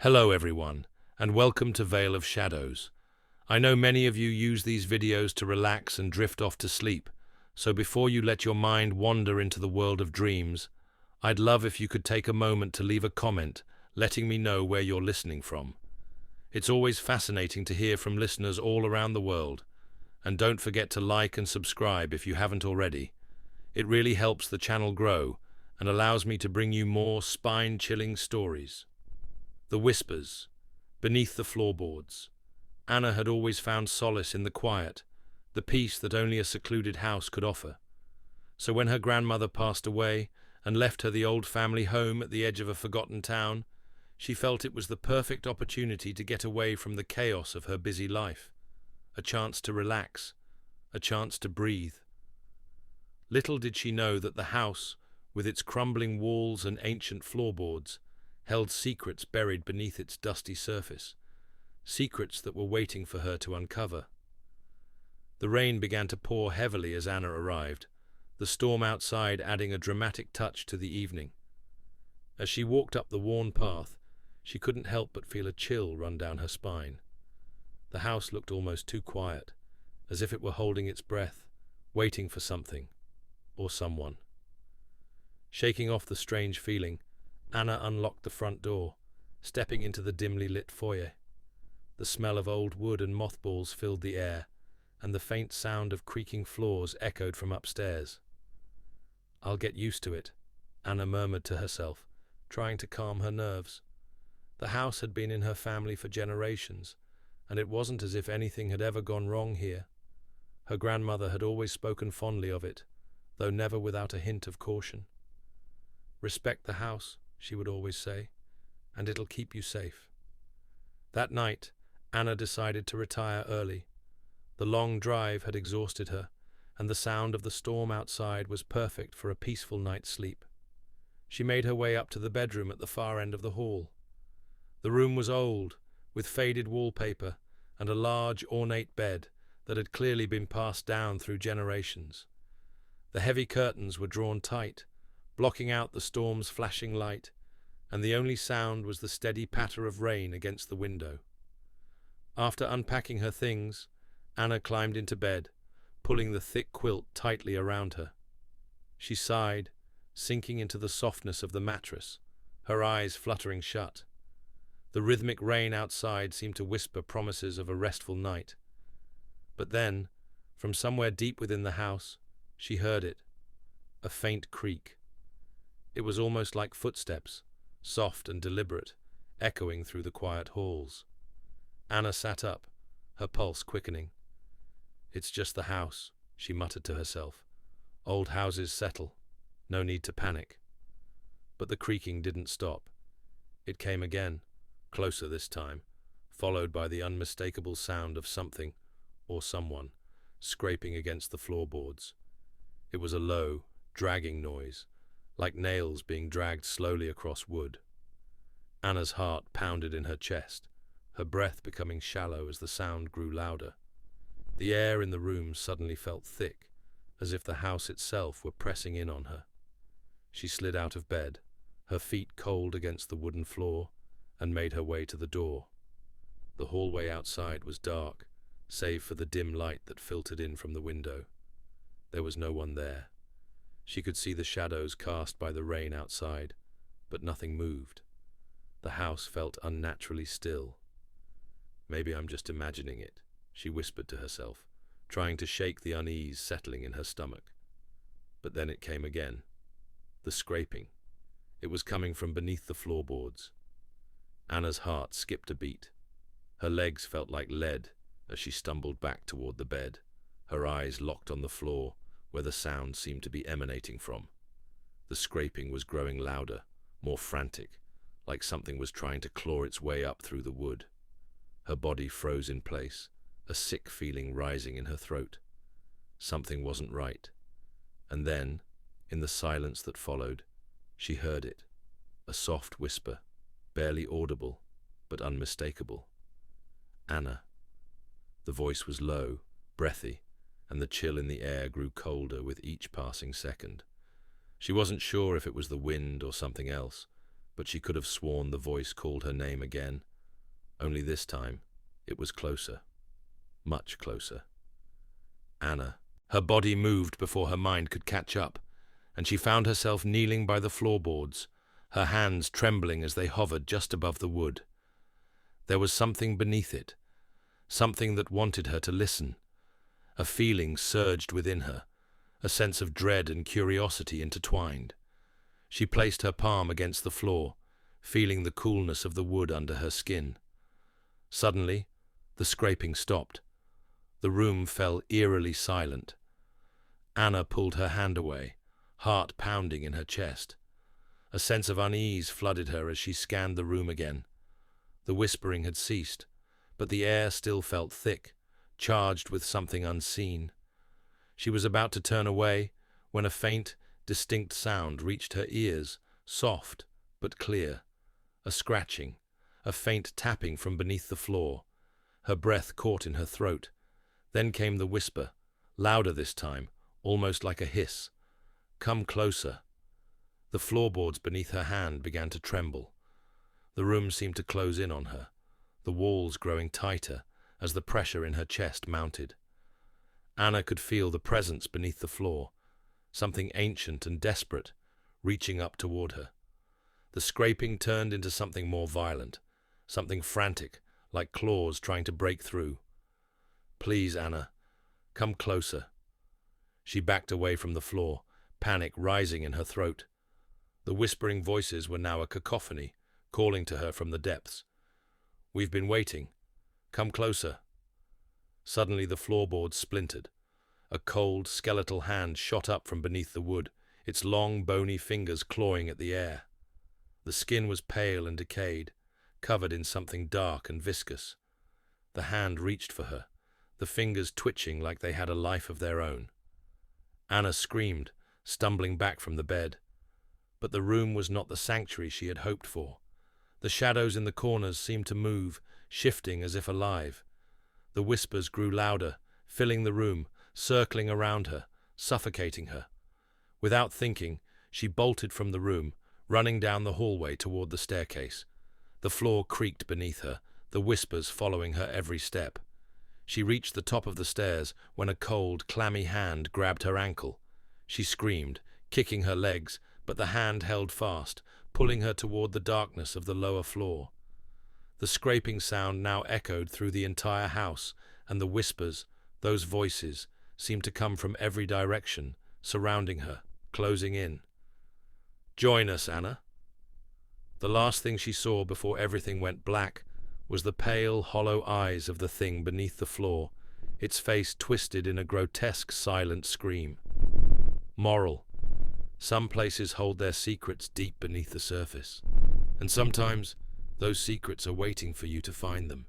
Hello everyone, and welcome to Veil of Shadows. I know many of you use these videos to relax and drift off to sleep, so before you let your mind wander into the world of dreams, I'd love if you could take a moment to leave a comment letting me know where you're listening from. It's always fascinating to hear from listeners all around the world, and don't forget to like and subscribe if you haven't already. It really helps the channel grow and allows me to bring you more spine-chilling stories. The Whispers Beneath the Floorboards. Anna had always found solace in the quiet, the peace that only a secluded house could offer. So when her grandmother passed away and left her the old family home at the edge of a forgotten town, she felt it was the perfect opportunity to get away from the chaos of her busy life. A chance to relax, a chance to breathe. Little did she know that the house, with its crumbling walls and ancient floorboards, held secrets buried beneath its dusty surface, secrets that were waiting for her to uncover. The rain began to pour heavily as Anna arrived, the storm outside adding a dramatic touch to the evening. As she walked up the worn path, she couldn't help but feel a chill run down her spine. The house looked almost too quiet, as if it were holding its breath, waiting for something, or someone. Shaking off the strange feeling, Anna unlocked the front door, stepping into the dimly lit foyer. The smell of old wood and mothballs filled the air, and the faint sound of creaking floors echoed from upstairs. "I'll get used to it," Anna murmured to herself, trying to calm her nerves. The house had been in her family for generations, and it wasn't as if anything had ever gone wrong here. Her grandmother had always spoken fondly of it, though never without a hint of caution. "Respect the house," she would always say, "and it'll keep you safe." That night, Anna decided to retire early. The long drive had exhausted her, and the sound of the storm outside was perfect for a peaceful night's sleep. She made her way up to the bedroom at the far end of the hall. The room was old, with faded wallpaper and a large, ornate bed that had clearly been passed down through generations. The heavy curtains were drawn tight, blocking out the storm's flashing light, and the only sound was the steady patter of rain against the window. After unpacking her things, Anna climbed into bed, pulling the thick quilt tightly around her. She sighed, sinking into the softness of the mattress, her eyes fluttering shut. The rhythmic rain outside seemed to whisper promises of a restful night. But then, from somewhere deep within the house, she heard it, a faint creak. It was almost like footsteps, soft and deliberate, echoing through the quiet halls. Anna sat up, her pulse quickening. "It's just the house," she muttered to herself. "Old houses settle. No need to panic." But the creaking didn't stop. It came again, closer this time, followed by the unmistakable sound of something, or someone, scraping against the floorboards. It was a low, dragging noise, like nails being dragged slowly across wood. Anna's heart pounded in her chest, her breath becoming shallow as the sound grew louder. The air in the room suddenly felt thick, as if the house itself were pressing in on her. She slid out of bed, her feet cold against the wooden floor, and made her way to the door. The hallway outside was dark, save for the dim light that filtered in from the window. There was no one there. She could see the shadows cast by the rain outside, but nothing moved. The house felt unnaturally still. "Maybe I'm just imagining it," she whispered to herself, trying to shake the unease settling in her stomach. But then it came again. The scraping. It was coming from beneath the floorboards. Anna's heart skipped a beat. Her legs felt like lead as she stumbled back toward the bed, her eyes locked on the floor, where the sound seemed to be emanating from. The scraping was growing louder, more frantic, like something was trying to claw its way up through the wood. Her body froze in place, a sick feeling rising in her throat. Something wasn't right. And then, in the silence that followed, she heard it, a soft whisper, barely audible, but unmistakable. "Anna." The voice was low, breathy, and the chill in the air grew colder with each passing second. She wasn't sure if it was the wind or something else, but she could have sworn the voice called her name again. Only this time, it was closer. Much closer. Anna. Her body moved before her mind could catch up, and she found herself kneeling by the floorboards, her hands trembling as they hovered just above the wood. There was something beneath it, something that wanted her to listen. A feeling surged within her, a sense of dread and curiosity intertwined. She placed her palm against the floor, feeling the coolness of the wood under her skin. Suddenly, the scraping stopped. The room fell eerily silent. Anna pulled her hand away, heart pounding in her chest. A sense of unease flooded her as she scanned the room again. The whispering had ceased, but the air still felt thick, charged with something unseen. She was about to turn away when a faint, distinct sound reached her ears, soft but clear. A scratching, a faint tapping from beneath the floor. Her breath caught in her throat. Then came the whisper, louder this time, almost like a hiss. "Come closer." The floorboards beneath her hand began to tremble. The room seemed to close in on her, the walls growing tighter as the pressure in her chest mounted. Anna could feel the presence beneath the floor, something ancient and desperate, reaching up toward her. The scraping turned into something more violent, something frantic, like claws trying to break through. "Please, Anna, come closer." She backed away from the floor, panic rising in her throat. The whispering voices were now a cacophony, calling to her from the depths. "We've been waiting. Come closer." Suddenly the floorboards splintered. A cold, skeletal hand shot up from beneath the wood, its long, bony fingers clawing at the air. The skin was pale and decayed, covered in something dark and viscous. The hand reached for her, the fingers twitching like they had a life of their own. Anna screamed, stumbling back from the bed. But the room was not the sanctuary she had hoped for. The shadows in the corners seemed to move, shifting as if alive. The whispers grew louder, filling the room, circling around her, suffocating her. Without thinking, she bolted from the room, running down the hallway toward the staircase. The floor creaked beneath her, the whispers following her every step. She reached the top of the stairs when a cold, clammy hand grabbed her ankle. She screamed, kicking her legs, but the hand held fast, pulling her toward the darkness of the lower floor. The scraping sound now echoed through the entire house, and the whispers, those voices, seemed to come from every direction, surrounding her, closing in. "Join us, Anna." The last thing she saw before everything went black was the pale, hollow eyes of the thing beneath the floor, its face twisted in a grotesque, silent scream. Moral: some places hold their secrets deep beneath the surface, and sometimes those secrets are waiting for you to find them.